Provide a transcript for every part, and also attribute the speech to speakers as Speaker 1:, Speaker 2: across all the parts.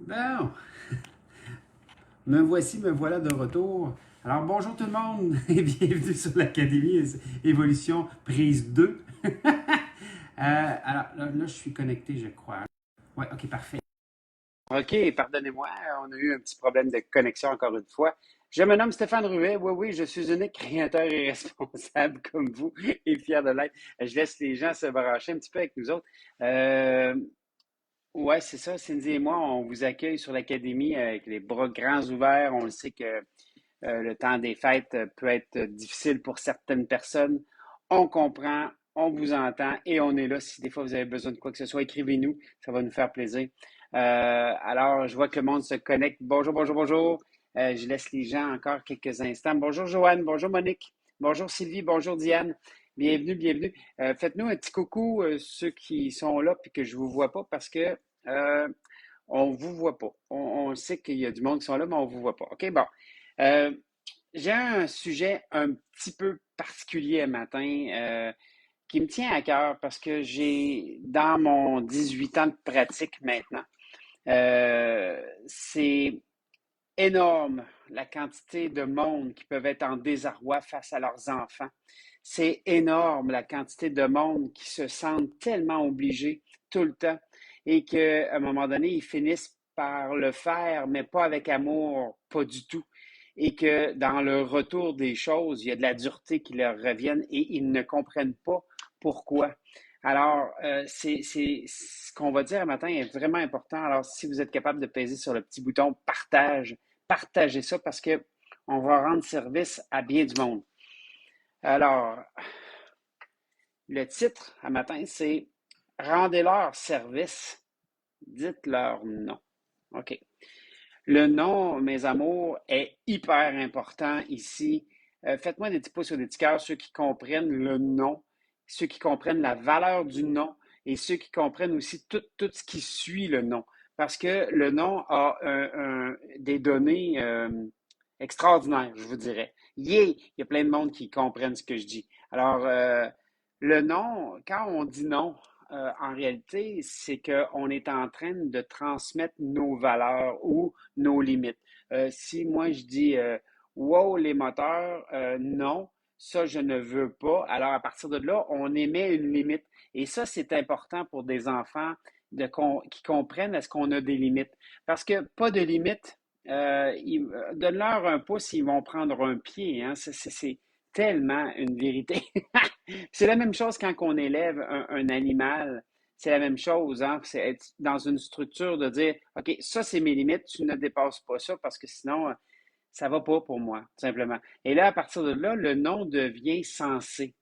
Speaker 1: Bon, me voici, me voilà de retour. Alors bonjour tout le monde et bienvenue sur l'Académie Évolution prise 2. Alors là, je suis connecté, je crois. Ouais, ok, parfait. OK, pardonnez-moi, on a eu un petit problème de connexion encore une fois. Je me nomme Stéphane Ruet. Oui, oui, je suis unique créateur et responsable comme vous et fier de l'être. Je laisse les gens se brancher un petit peu avec nous autres. Euh, Ouais, c'est ça. Cindy et moi, on vous accueille sur l'Académie avec les bras grands ouverts. On le sait que le temps des fêtes peut être difficile pour certaines personnes. On comprend, on vous entend et on est là. Si des fois vous avez besoin de quoi que ce soit, écrivez-nous. Ça va nous faire plaisir. Alors, je vois que le monde se connecte. Bonjour, bonjour, bonjour. Je laisse les gens encore quelques instants. Bonjour Joanne, bonjour Monique, bonjour Sylvie, bonjour Diane. Bienvenue, bienvenue. Faites-nous un petit coucou, ceux qui sont là puis que je ne vous vois pas parce que euh, on ne vous voit pas. On sait qu'il y a du monde qui sont là, mais on ne vous voit pas. OK, bon. Euh, j'ai un sujet un petit peu particulier un matin qui me tient à cœur parce que j'ai, dans mon 18 ans de pratique maintenant, c'est énorme la quantité de monde qui peuvent être en désarroi face à leurs enfants. C'est énorme la quantité de monde qui se sentent tellement obligés tout le temps et qu'à un moment donné, ils finissent par le faire, mais pas avec amour, pas du tout. Et que dans le retour des choses, il y a de la dureté qui leur reviennent et ils ne comprennent pas pourquoi. Alors, ce qu'on va dire un matin est vraiment important. Alors, si vous êtes capable de peser sur le petit bouton partage, partagez ça parce que on va rendre service à bien du monde. Alors, le titre à matin, c'est Rendez-leur service, dites-leur non. OK. Le non, mes amours, est hyper important ici. Faites-moi des petits pouces ou des petits cœurs, ceux qui comprennent le non, ceux qui comprennent la valeur du non et ceux qui comprennent aussi tout ce qui suit le non. Parce que le non a des données extraordinaires, je vous dirais. Il y a plein de monde qui comprennent ce que je dis. Alors, le non, quand on dit non, en réalité, c'est qu'on est en train de transmettre nos valeurs ou nos limites. Si moi je dis wow, les moteurs, non, ça je ne veux pas, alors à partir de là, on émet une limite. Et ça, c'est important pour des enfants qui comprennent est-ce qu'on a des limites. Parce que pas de limite, donne-leur un pouce, ils vont prendre un pied. Hein. C'est tellement une vérité. C'est la même chose quand on élève un animal. C'est la même chose, hein? C'est être dans une structure de dire, OK, ça, c'est mes limites, tu ne dépasses pas ça parce que sinon, ça va pas pour moi, tout simplement. Et là, à partir de là, le nom devient sensé.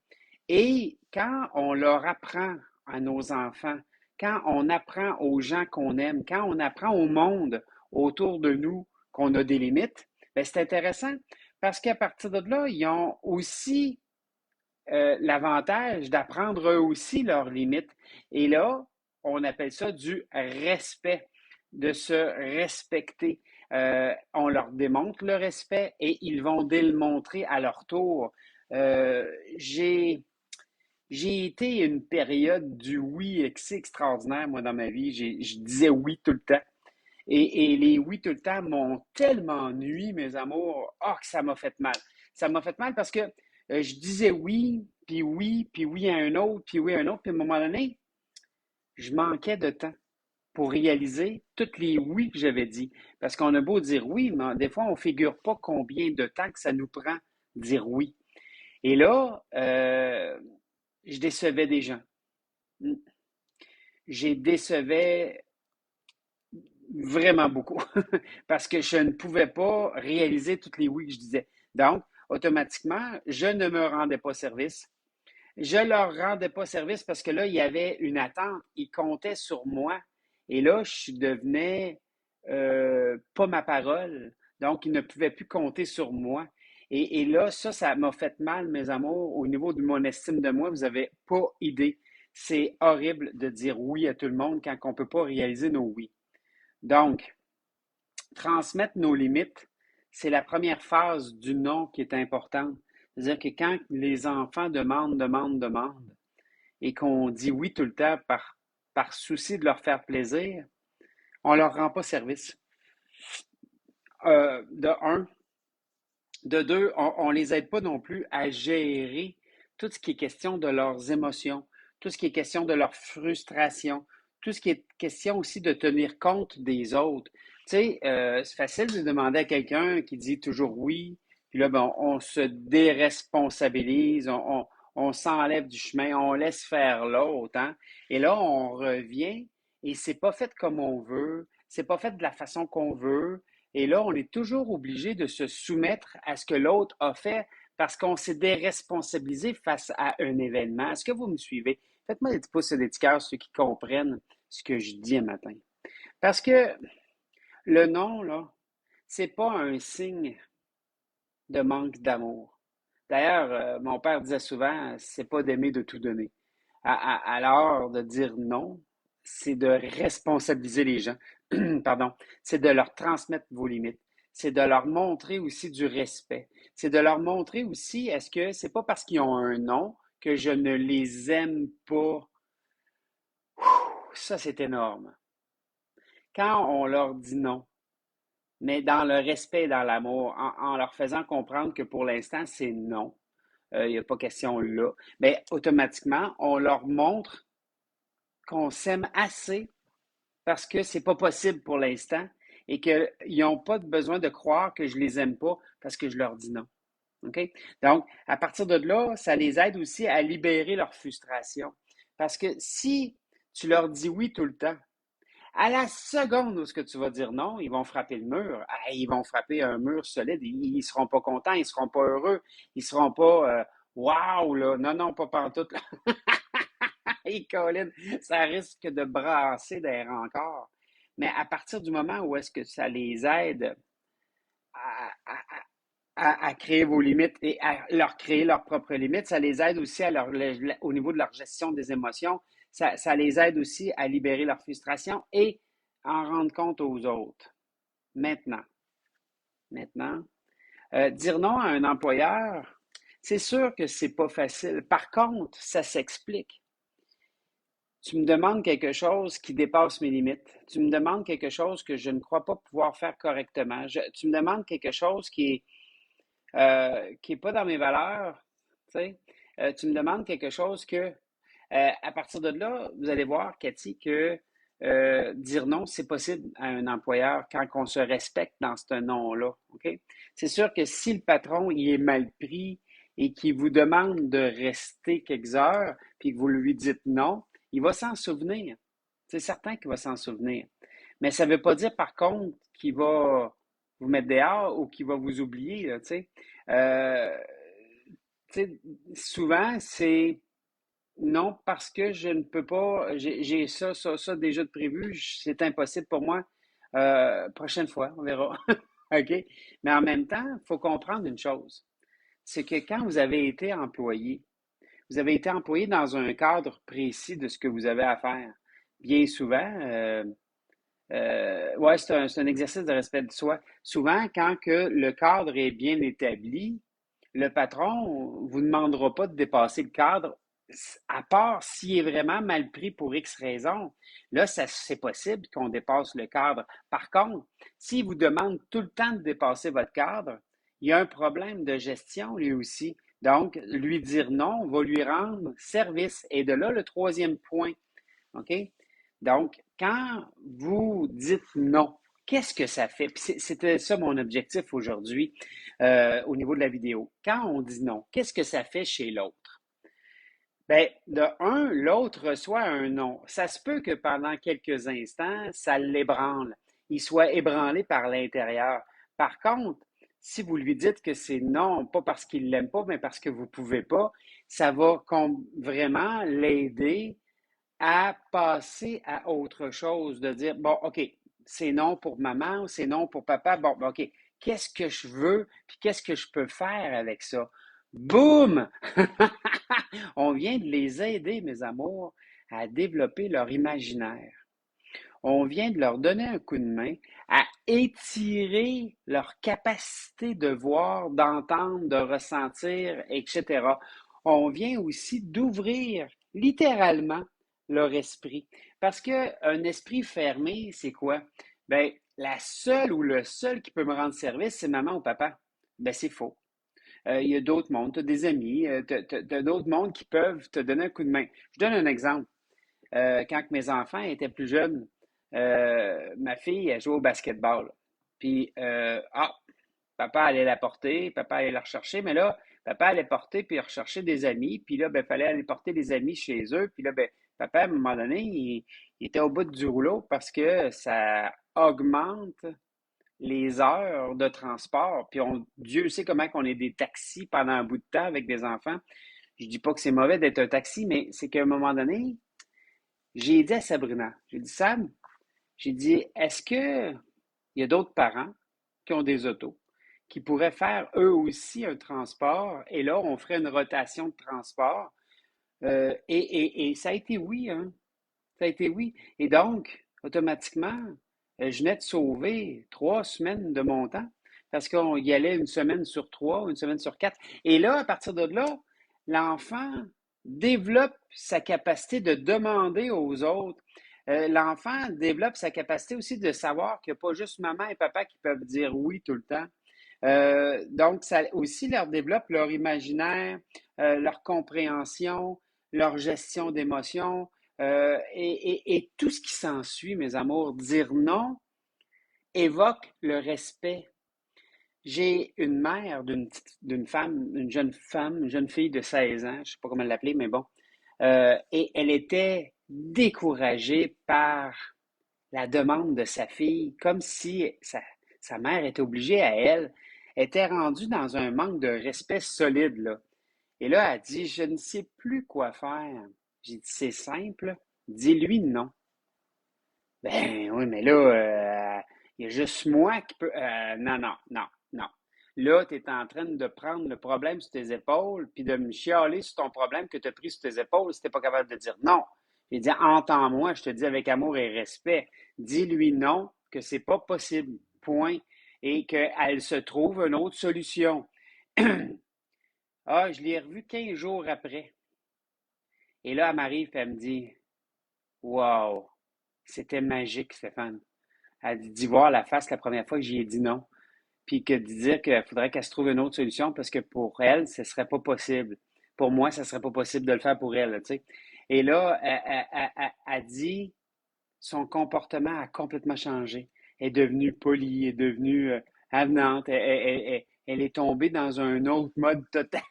Speaker 1: Et quand on leur apprend à nos enfants, quand on apprend aux gens qu'on aime, quand on apprend au monde autour de nous qu'on a des limites, bien, c'est intéressant parce qu'à partir de là, ils ont aussi l'avantage d'apprendre eux aussi leurs limites. Et là, on appelle ça du respect, de se respecter. On leur démontre le respect et ils vont démontrer à leur tour. Euh, j'ai, j'ai été une période du oui extraordinaire, moi, dans ma vie. Je disais oui tout le temps. Et les oui tout le temps m'ont tellement nui, mes amours. Ah, que ça m'a fait mal. Ça m'a fait mal parce que je disais oui, puis oui à un autre, puis oui à un autre. Puis à un moment donné, je manquais de temps pour réaliser toutes les oui que j'avais dit. Parce qu'on a beau dire oui, mais des fois, on ne figure pas combien de temps que ça nous prend dire oui. Et là, je décevais des gens. J'ai décevais vraiment beaucoup parce que je ne pouvais pas réaliser toutes les oui que je disais. Donc, automatiquement, je ne me rendais pas service. Je leur rendais pas service parce que là, il y avait une attente. Ils comptaient sur moi. Et là, je devenais pas ma parole. Donc, ils ne pouvaient plus compter sur moi. Et là, ça m'a fait mal, mes amours, au niveau de mon estime de moi. Vous n'avez pas idée. C'est horrible de dire oui à tout le monde quand on ne peut pas réaliser nos oui. Donc, transmettre nos limites, c'est la première phase du non qui est importante. C'est-à-dire que quand les enfants demandent, et qu'on dit oui tout le temps par souci de leur faire plaisir, on leur rend pas service. De un. De deux, on les aide pas non plus à gérer tout ce qui est question de leurs émotions, tout ce qui est question de leur frustration, tout ce qui est question aussi de tenir compte des autres. Tu sais, c'est facile de demander à quelqu'un qui dit toujours oui, puis là, ben, on se déresponsabilise, on s'enlève du chemin, on laisse faire l'autre, hein? Et là, on revient et c'est pas fait comme on veut, c'est pas fait de la façon qu'on veut. Et là, on est toujours obligé de se soumettre à ce que l'autre a fait parce qu'on s'est déresponsabilisé face à un événement. Est-ce que vous me suivez? Faites-moi des petits pouces et des petits cœurs, ceux qui comprennent ce que je dis un matin. Parce que le non, là, c'est pas un signe de manque d'amour. D'ailleurs, mon père disait souvent, c'est pas d'aimer de tout donner. À l'heure de dire non, c'est de responsabiliser les gens. Pardon. C'est de leur transmettre vos limites. C'est de leur montrer aussi du respect. C'est de leur montrer aussi, est-ce que c'est pas parce qu'ils ont un non que je ne les aime pas? Ça, c'est énorme. Quand on leur dit non, mais dans le respect et dans l'amour, en leur faisant comprendre que pour l'instant, c'est non, il n'y a pas question là, mais automatiquement, on leur montre qu'on s'aime assez parce que c'est pas possible pour l'instant et qu'ils n'ont pas besoin de croire que je les aime pas parce que je leur dis non. OK? Donc, à partir de là, ça les aide aussi à libérer leur frustration. Parce que si tu leur dis oui tout le temps, à la seconde où ce que tu vas dire non, ils vont frapper le mur. Ah, ils vont frapper un mur solide. Ils ne seront pas contents, ils ne seront pas heureux, ils ne seront pas wow, là. Non, non, pas pantoute. Là. Hey, Colin, ça risque de brasser d'air encore. Mais à partir du moment où est-ce que ça les aide à, à créer vos limites et à leur créer leurs propres limites, ça les aide aussi au niveau de leur gestion des émotions. Ça les aide aussi à libérer leur frustration et en rendre compte aux autres. Maintenant, maintenant, dire non à un employeur, c'est sûr que c'est pas facile. Par contre, ça s'explique. Tu me demandes quelque chose qui dépasse mes limites. Tu me demandes quelque chose que je ne crois pas pouvoir faire correctement. Tu me demandes quelque chose qui est pas dans mes valeurs. Tu sais. Tu me demandes quelque chose que, à partir de là, vous allez voir, Cathy, que dire non, c'est possible à un employeur quand on se respecte dans ce non-là. OK? C'est sûr que si le patron il est mal pris et qu'il vous demande de rester quelques heures, puis que vous lui dites non, il va s'en souvenir. C'est certain qu'il va s'en souvenir. Mais ça ne veut pas dire, par contre, qu'il va vous mettre dehors ou qu'il va vous oublier, là, tu sais. Euh, tu sais, souvent, c'est non, parce que je ne peux pas, j'ai ça déjà de prévu, c'est impossible pour moi. Prochaine fois, on verra. OK? Mais en même temps, il faut comprendre une chose, c'est que quand vous avez été employé dans un cadre précis de ce que vous avez à faire. Bien souvent, ouais, c'est un exercice de respect de soi. Souvent, quand que le cadre est bien établi, le patron ne vous demandera pas de dépasser le cadre, à part s'il est vraiment mal pris pour X raison. Là, c'est possible qu'on dépasse le cadre. Par contre, s'il vous demande tout le temps de dépasser votre cadre, il y a un problème de gestion lui aussi. Donc, lui dire non va lui rendre service. Et de là, le troisième point. OK? Donc, quand vous dites non, qu'est-ce que ça fait? Puis c'était ça mon objectif aujourd'hui au niveau de la vidéo. Quand on dit non, qu'est-ce que ça fait chez l'autre? Bien, de un, l'autre reçoit un non. Ça se peut que pendant quelques instants, ça l'ébranle. Il soit ébranlé par l'intérieur. Par contre, si vous lui dites que c'est non, pas parce qu'il ne l'aime pas, mais parce que vous ne pouvez pas, ça va vraiment l'aider à passer à autre chose, de dire, bon, OK, c'est non pour maman ou c'est non pour papa, bon, ben, OK, qu'est-ce que je veux, puis qu'est-ce que je peux faire avec ça? Boum! On vient de les aider, mes amours, à développer leur imaginaire. On vient de leur donner un coup de main à étirer leur capacité de voir, d'entendre, de ressentir, etc. On vient aussi d'ouvrir littéralement leur esprit. Parce qu'un esprit fermé, c'est quoi? Ben, la seule ou le seul qui peut me rendre service, c'est maman ou papa. Ben, c'est faux. Il y a d'autres mondes, tu as des amis, tu as d'autres mondes qui peuvent te donner un coup de main. Je donne un exemple. Quand mes enfants étaient plus jeunes, ma fille, elle jouait au basketball. Puis, papa allait la porter, papa allait la rechercher, mais là, papa allait porter puis rechercher des amis, puis là, ben, il fallait aller porter des amis chez eux, puis là, ben, papa, à un moment donné, il était au bout du rouleau parce que ça augmente les heures de transport, puis Dieu sait comment qu'on est des taxis pendant un bout de temps avec des enfants. Je dis pas que c'est mauvais d'être un taxi, mais c'est qu'à un moment donné, j'ai dit à Sabrina, j'ai dit, Sam, j'ai dit, est-ce que il y a d'autres parents qui ont des autos, qui pourraient faire eux aussi un transport, et là, on ferait une rotation de transport. Et ça a été oui, hein? Ça a été oui. Et donc, automatiquement, je venais de sauver 3 semaines de mon temps parce qu'on y allait une semaine sur 3, une semaine sur 4. Et là, à partir de là, l'enfant développe sa capacité de demander aux autres. L'enfant développe sa capacité aussi de savoir qu'il n'y a pas juste maman et papa qui peuvent dire oui tout le temps. Donc, ça aussi leur développe leur imaginaire, leur compréhension, leur gestion d'émotions et tout ce qui s'ensuit, mes amours. Dire non évoque le respect. J'ai une mère d'une femme, une jeune fille de 16 ans, je ne sais pas comment l'appeler, mais bon, et elle était découragée par la demande de sa fille, comme si sa mère était obligée à elle, était rendue dans un manque de respect solide, là. Et là, elle dit, je ne sais plus quoi faire. J'ai dit, c'est simple, dis-lui non. Ben oui, mais là, il y a juste moi qui peux. Non, non, non, non. Là, tu es en train de prendre le problème sur tes épaules, puis de me chialer sur ton problème que tu as pris sur tes épaules si tu n'es pas capable de dire non. J'ai dit, entends-moi, je te dis avec amour et respect. Dis-lui non, que c'est pas possible. Point. Et qu'elle se trouve une autre solution. Ah, je l'ai revue 15 jours après. Et là, elle m'arrive et elle me dit, wow, c'était magique, Stéphane. D'y voir la face la première fois que j'y ai dit non. Puis que de dire qu'il faudrait qu'elle se trouve une autre solution parce que pour elle, ce serait pas possible. Pour moi, ce serait pas possible de le faire pour elle, tu sais. Et là, elle dit, son comportement a complètement changé. Elle est devenue polie, elle est devenue avenante, elle est tombée dans un autre mode total.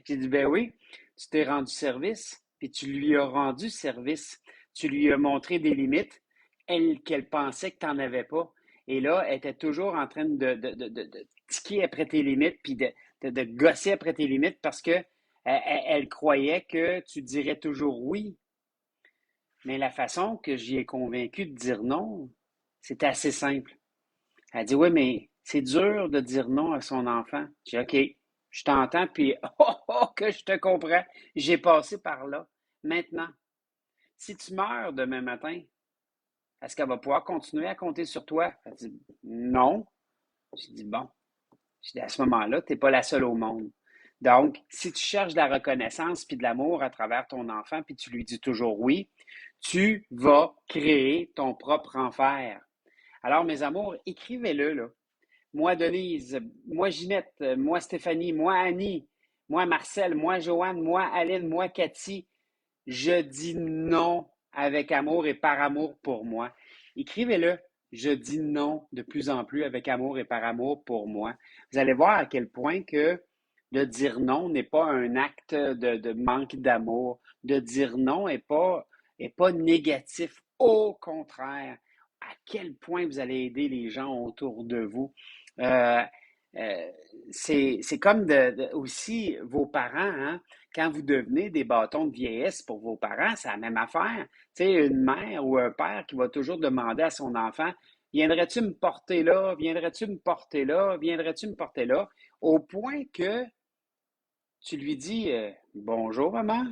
Speaker 1: J'ai dit, ben oui, tu t'es rendu service, puis tu lui as rendu service. Tu lui as montré des limites, elle, qu'elle pensait que tu n'en avais pas. Et là, elle était toujours en train de tiquer après tes limites, puis de gosser après tes limites parce que elle croyait que tu dirais toujours oui. Mais la façon que j'y ai convaincu de dire non, c'était assez simple. Elle dit, oui, mais c'est dur de dire non à son enfant. J'ai dit, OK, je t'entends, puis que je te comprends. J'ai passé par là. Maintenant, si tu meurs demain matin, est-ce qu'elle va pouvoir continuer à compter sur toi? Elle dit, non. J'ai dit, bon, j'ai dit, à ce moment-là, tu n'es pas la seule au monde. Donc, si tu cherches de la reconnaissance puis de l'amour à travers ton enfant, puis tu lui dis toujours oui, tu vas créer ton propre enfer. Alors, mes amours, écrivez-le, là. Moi, Denise, moi, Ginette, moi, Stéphanie, moi, Annie, moi, Marcel, moi, Joanne, moi, Aline, moi, Cathy, je dis non avec amour et par amour pour moi. Écrivez-le. Je dis non de plus en plus avec amour et par amour pour moi. Vous allez voir à quel point que de dire non n'est pas un acte de manque d'amour. De dire non est pas négatif. Au contraire, à quel point vous allez aider les gens autour de vous. Euh, c'est comme aussi vos parents, hein? Quand vous devenez des bâtons de vieillesse pour vos parents, c'est la même affaire. Tu sais, une mère ou un père qui va toujours demander à son enfant, viendrais-tu me porter là? Viendrais-tu me porter là? Viendrais-tu me porter là? Au point que tu lui dis bonjour maman,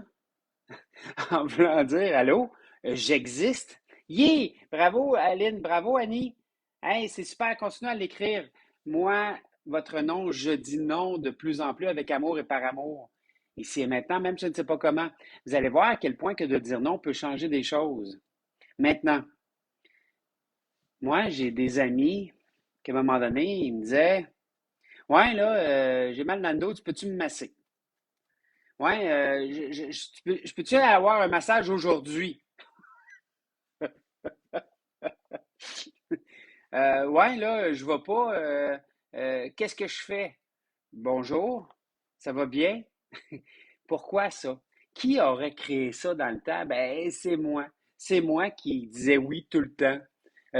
Speaker 1: en voulant dire allô, j'existe. Yeah! Bravo Aline, bravo Annie. Hey, c'est super, continuez à l'écrire. Moi, votre nom, je dis non de plus en plus avec amour et par amour. ici et maintenant, même si je ne sais pas comment. Vous allez voir à quel point que de dire non peut changer des choses. Maintenant, moi, j'ai des amis qu'à un moment donné, ils me disaient, ouais, là, j'ai mal dans le dos, tu peux-tu me masser? Ouais, je peux-tu avoir un massage aujourd'hui? Ouais, là, je vais pas. Qu'est-ce que je fais? Bonjour, ça va bien? Pourquoi ça? Qui aurait créé ça dans le temps? Ben, c'est moi. C'est moi qui disais oui tout le temps.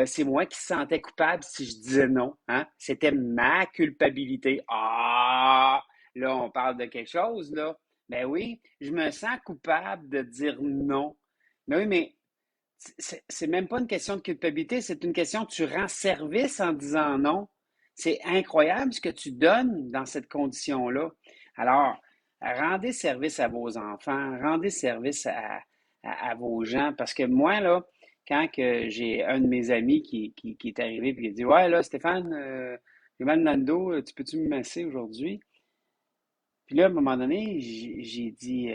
Speaker 1: C'est moi qui se sentais coupable si je disais non. Hein? C'était ma culpabilité. Ah, là, on parle de quelque chose, là. Ben oui, je me sens coupable de dire non. Mais oui, mais c'est même pas une question de culpabilité, c'est une question que tu rends service en disant non. C'est incroyable ce que tu donnes dans cette condition-là. Alors, rendez service à vos enfants, rendez service à vos gens, parce que moi, là, quand que j'ai un de mes amis qui est arrivé et qui a dit, ouais, là, Stéphane, j'ai mal dans le dos, tu peux-tu me masser aujourd'hui? Puis là, à un moment donné, j'ai dit,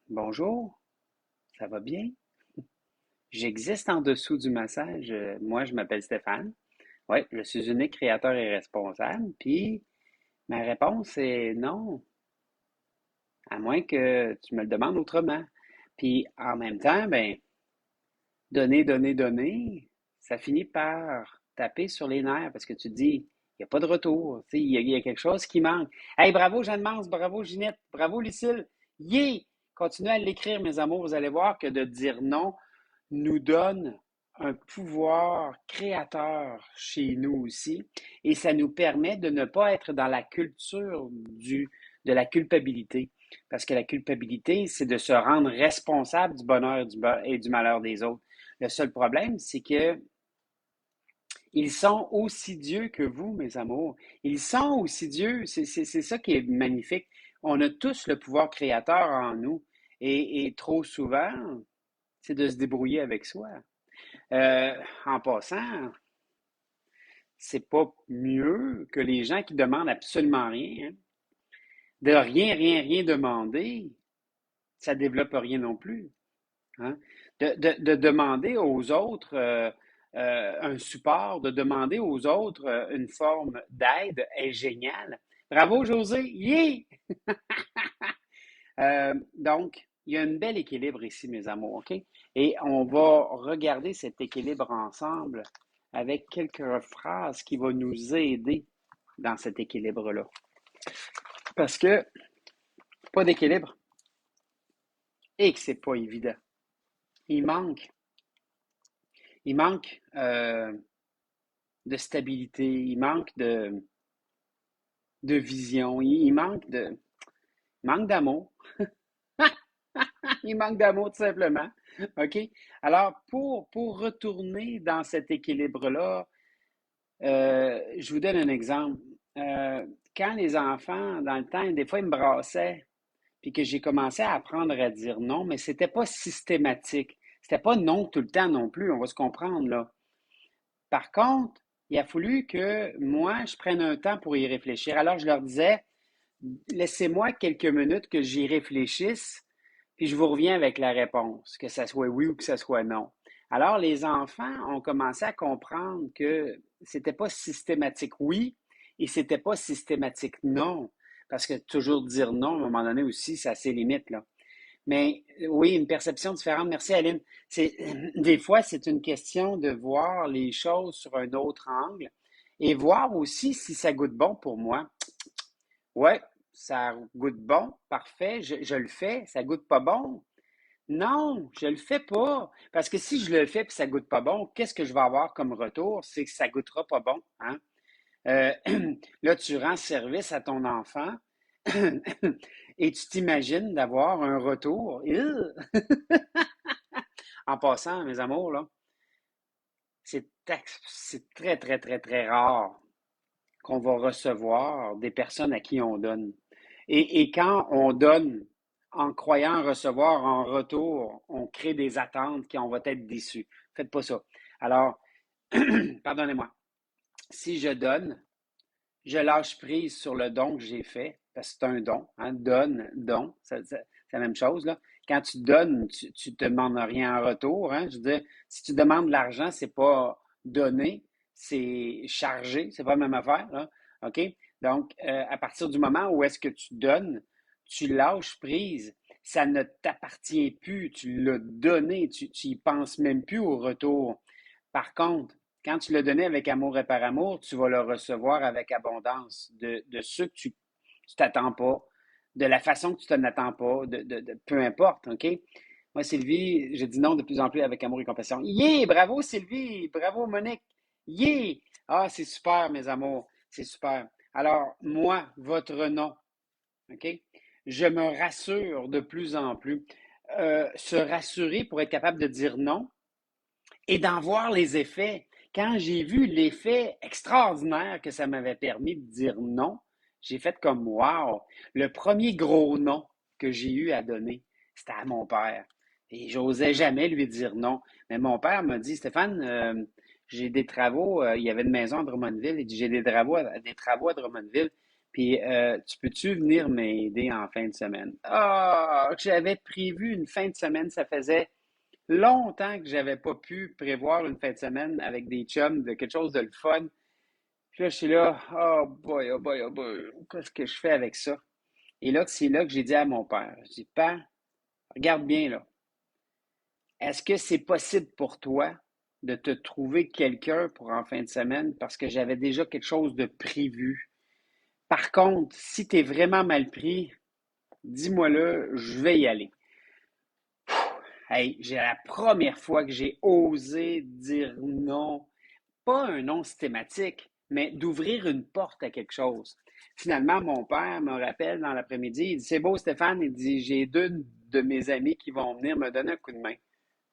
Speaker 1: bonjour, ça va bien? J'existe en dessous du massage. Moi, je m'appelle Stéphane. Oui, je suis unique créateur et responsable. Puis, ma réponse est non, à moins que tu me le demandes autrement. Puis, en même temps, ben, donner, donner, donner, ça finit par taper sur les nerfs parce que tu te dis, il n'y a pas de retour. Tu sais, il y a quelque chose qui manque. Hey, bravo Jeanne-Mance, bravo Ginette, bravo Lucille. Yeah! Continuez à l'écrire, mes amours. Vous allez voir que de dire non nous donne un pouvoir créateur chez nous aussi et ça nous permet de ne pas être dans la culture de la culpabilité. Parce que la culpabilité, c'est de se rendre responsable du bonheur et du malheur des autres. Le seul problème, c'est que ils sont aussi Dieu que vous, mes amours. Ils sont aussi Dieu. C'est ça qui est magnifique. On a tous le pouvoir créateur en nous. Et trop souvent, c'est de se débrouiller avec soi. Euh, En passant, c'est pas mieux que les gens qui demandent absolument rien. Hein. De rien, rien, rien demander, ça développe rien non plus. Hein. De demander aux autres un support, de demander aux autres une forme d'aide est génial. Bravo, José! Yeah! Donc, il y a un bel équilibre ici, mes amours, OK? Et on va regarder cet équilibre ensemble avec quelques phrases qui vont nous aider dans cet équilibre-là. Parce que pas d'équilibre et que c'est pas évident. Il manque, il manque de stabilité, il manque de vision, manque d'amour. Il manque d'amour, tout simplement. OK? Alors, pour retourner dans cet équilibre-là, je vous donne un exemple. Quand les enfants, dans le temps, des fois, ils me brassaient, puis que j'ai commencé à apprendre à dire non, mais c'était pas systématique. C'était pas non tout le temps non plus, on va se comprendre, là. Par contre, il a fallu que moi, je prenne un temps pour y réfléchir. Alors, je leur disais, laissez-moi quelques minutes que j'y réfléchisse, puis je vous reviens avec la réponse, que ça soit oui ou que ça soit non. Alors, les enfants ont commencé à comprendre que c'était pas systématique oui et c'était pas systématique non. Parce que toujours dire non, à un moment donné aussi, ça a ses limites, là. Mais oui, une perception différente. Merci, Aline. Des fois, c'est une question de voir les choses sur un autre angle et voir aussi si ça goûte bon pour moi. Ouais, ça goûte bon, parfait, je le fais, ça goûte pas bon. Non, je le fais pas. Parce que si je le fais et ça goûte pas bon, qu'est-ce que je vais avoir comme retour? C'est que ça goûtera pas bon. Hein? Euh, Là, tu rends service à ton enfant et tu t'imagines d'avoir un retour. En passant, mes amours, là, c'est c'est très, très, très, très rare qu'on va recevoir des personnes à qui on donne. Et quand on donne en croyant recevoir en retour, on crée des attentes qui on va être déçus. Faites pas ça. Alors, pardonnez-moi. Si je donne, je lâche prise sur le don que j'ai fait parce que c'est un don, hein, donne, don, c'est la même chose, là. Quand tu donnes, tu te demandes rien en retour, hein. Je veux dire, si tu demandes de l'argent, c'est pas donner, c'est charger, c'est pas la même affaire, là. OK? Donc, à partir du moment où est-ce que tu donnes, tu lâches prise, ça ne t'appartient plus, tu l'as donné, tu y penses même plus au retour. Par contre, quand tu le donnes avec amour et par amour, tu vas le recevoir avec abondance de ce que tu t'attends pas, de la façon que tu t'en attends pas, peu importe, OK? Moi, Sylvie, je dis non de plus en plus avec amour et compassion. Yeah! Bravo, Sylvie! Bravo, Monique! Yeah! Ah, c'est super, mes amours. C'est super. Alors, moi, votre nom, OK? Je me rassure de plus en plus. Se rassurer pour être capable de dire non, et d'en voir les effets. Quand j'ai vu l'effet extraordinaire que ça m'avait permis de dire non, j'ai fait comme wow. Le premier gros non que j'ai eu à donner, c'était à mon père. Et j'osais jamais lui dire non. Mais mon père m'a dit, Stéphane, j'ai des travaux, il y avait une maison à Drummondville, il dit, j'ai des travaux à Drummondville, puis tu peux-tu venir m'aider en fin de semaine? Ah, j'avais prévu une fin de semaine, ça faisait longtemps que j'avais pas pu prévoir une fin de semaine avec des chums de quelque chose de le fun. Puis là, je suis là, oh boy, oh boy, oh boy, qu'est-ce que je fais avec ça? Et là, c'est là que j'ai dit à mon père, je dis, Père, regarde bien là, est-ce que c'est possible pour toi de te trouver quelqu'un pour en fin de semaine parce que j'avais déjà quelque chose de prévu? Par contre, si tu es vraiment mal pris, dis-moi-le, je vais y aller. Hey, j'ai la première fois que j'ai osé dire non. Pas un non systématique, mais d'ouvrir une porte à quelque chose. Finalement, mon père me rappelle dans l'après-midi, il dit, c'est beau Stéphane, il dit, j'ai deux de mes amis qui vont venir me donner un coup de main.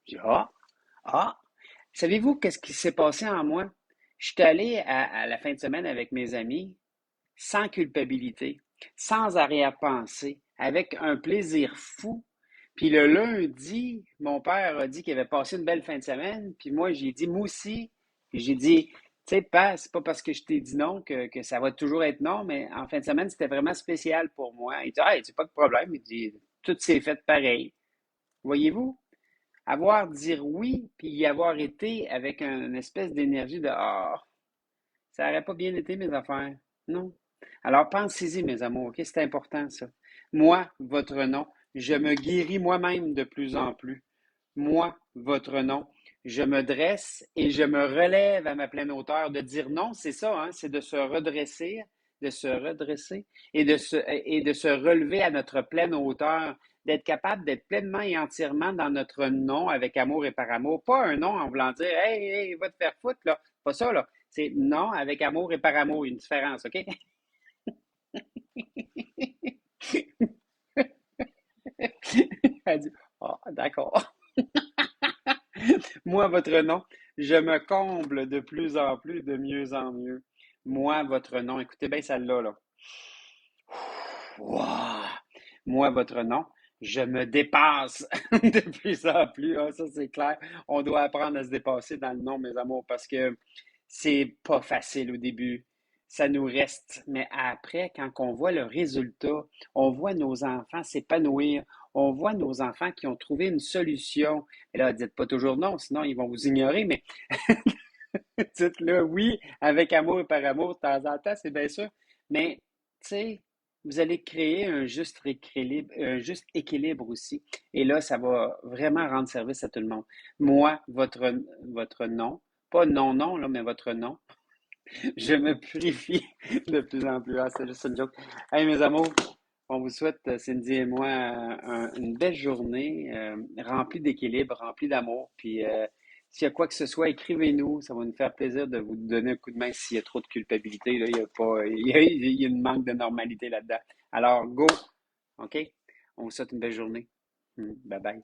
Speaker 1: Je dis, ah, savez-vous qu'est-ce qui s'est passé en moi? Je suis allé à la fin de semaine avec mes amis sans culpabilité, sans arrière-pensée, avec un plaisir fou. Puis le lundi, mon père a dit qu'il avait passé une belle fin de semaine. Puis moi, j'ai dit, moi aussi. Puis j'ai dit, tu sais, pas, c'est pas parce que je t'ai dit non que ça va toujours être non, mais en fin de semaine, c'était vraiment spécial pour moi. Il dit, ah, c'est pas de problème. Il dit, tout s'est fait pareil. Voyez-vous? Avoir dire oui, puis y avoir été avec une espèce d'énergie de, ah, ça n'aurait pas bien été mes affaires. Non. Alors pensez-y, mes amours, OK? C'est important, ça. Moi, votre nom, je me guéris moi-même de plus en plus. Moi, votre nom, je me dresse et je me relève à ma pleine hauteur. De dire non, c'est ça, hein? C'est de se redresser et de se relever à notre pleine hauteur, d'être capable d'être pleinement et entièrement dans notre non avec amour et par amour. Pas un non en voulant dire hey, hey, va te faire foutre, là. Pas ça, là. C'est non avec amour et par amour, une différence, OK? Elle dit, ah, d'accord. Moi, votre nom, je me comble de plus en plus, de mieux en mieux. Moi, votre nom, écoutez bien celle-là, là. Wow! Moi, votre nom, je me dépasse de plus en plus. Ah, ça, c'est clair. On doit apprendre à se dépasser dans le nom, mes amours, parce que c'est pas facile au début. Ça nous reste. Mais après, quand on voit le résultat, on voit nos enfants s'épanouir, on voit nos enfants qui ont trouvé une solution. Et là, dites pas toujours non, sinon ils vont vous ignorer, mais dites-le oui, avec amour et par amour, de temps en temps, c'est bien sûr. Mais, tu sais, vous allez créer un juste équilibre aussi. Et là, ça va vraiment rendre service à tout le monde. Moi, votre nom, pas non, non, là, mais votre nom, je me purifie de plus en plus. Ah, c'est juste une joke. Hey, mes amours, on vous souhaite, Cindy et moi, une belle journée remplie d'équilibre, remplie d'amour. Puis, s'il y a quoi que ce soit, écrivez-nous. Ça va nous faire plaisir de vous donner un coup de main s'il y a trop de culpabilité. Là, il y a pas, il y a une manque de normalité là-dedans. Alors, go! OK? On vous souhaite une belle journée. Bye bye.